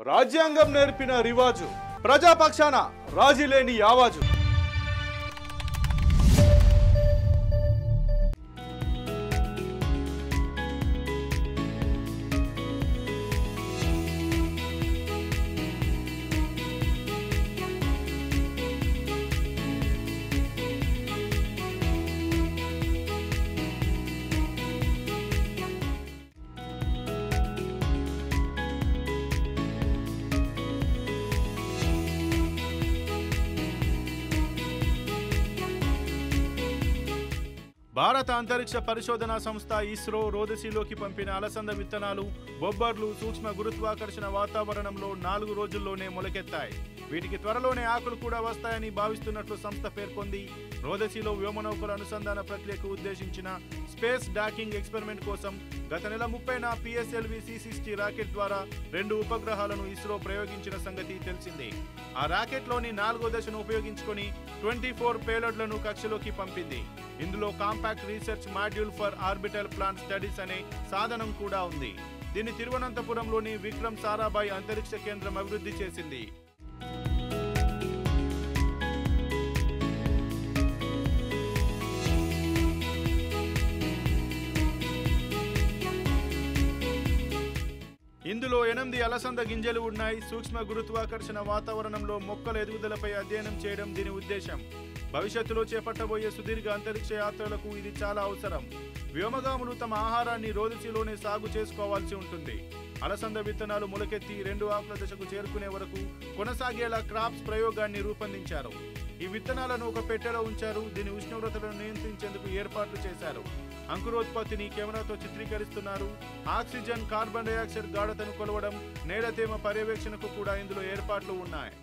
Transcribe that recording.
రాజ్యాంగం నేర్పిన రివాజు ప్రజాపక్షాన రాజీ లేని ఆవాజు. భారత అంతరిక్ష పరిశోధనా సంస్థ ఇస్రో రోదసీలోకి పంపిన అలసంద విత్తనాలు, బొబ్బర్లు సూక్ష్మ గురుత్వాకర్షణ వాతావరణంలో 4 రోజుల్లోనే మొలకెత్తాయి. వీటికి త్వరలోనే ఆకులు కూడా వస్తాయని భావిస్తున్నట్లు సంస్థ పేర్కొంది. రోదసీలో వ్యోమనౌకల అనుసంధాన ప్రక్రియకు ఉద్దేశించిన స్పేస్ డాకింగ్ ఎక్స్పెరిమెంట్ కోసం గత నెల 30న PSLV-C60 రాకెట్ ద్వారా 2 ఉపగ్రహాలను ఇస్రో ప్రయోగించిన సంగతి తెలిసిందే. ఆ రాకెట్లోని 4వ దశను ఉపయోగించుకొని 24 పేలోడ్లను కక్షలోకి పంపింది. ఇందులో compact research module for orbital plant studies అనే సాధనం కూడా ఉంది. దీన్ని తిరువనంతపురంలోని విక్రమ్ సారాభాయ్ అంతరిక్ష కేంద్రం అభివృద్ధి చేసింది. ఇందులో 8 అలసంద గింజలు ఉన్నాయి. సూక్ష్మ గురుత్వాకర్షణ వాతావరణంలో మొక్కల ఎదుగుదలపై అధ్యయనం చేయడం దీని ఉద్దేశం. భవిష్యత్తులో చేపట్టబోయే సుదీర్ఘ అంతరిక్ష యాత్రలకు ఇది చాలా అవసరం. వ్యోమగాములు తమ ఆహారాన్ని రోదసీలోనే సాగు చేసుకోవాల్సి ఉంటుంది. అలసంద విత్తనాలు మొలకెత్తి 2 ఆకుల దశకు చేరుకునే వరకు కొనసాగేలా క్రాప్స్ ప్రయోగాన్ని రూపొందించారు. ఈ విత్తనాలను ఒక పెట్టెలో ఉంచారు. దీని ఉష్ణోగ్రతలను నియంత్రించేందుకు ఏర్పాట్లు చేశారు. అంకురోత్పత్తిని కెమెరాతో చిత్రీకరిస్తున్నారు. ఆక్సిజన్, కార్బన్ డయాక్సైడ్ గాఢతను కొలవడం, నేల తేమ పర్యవేక్షణకు కూడా ఇందులో ఏర్పాట్లు ఉన్నాయి.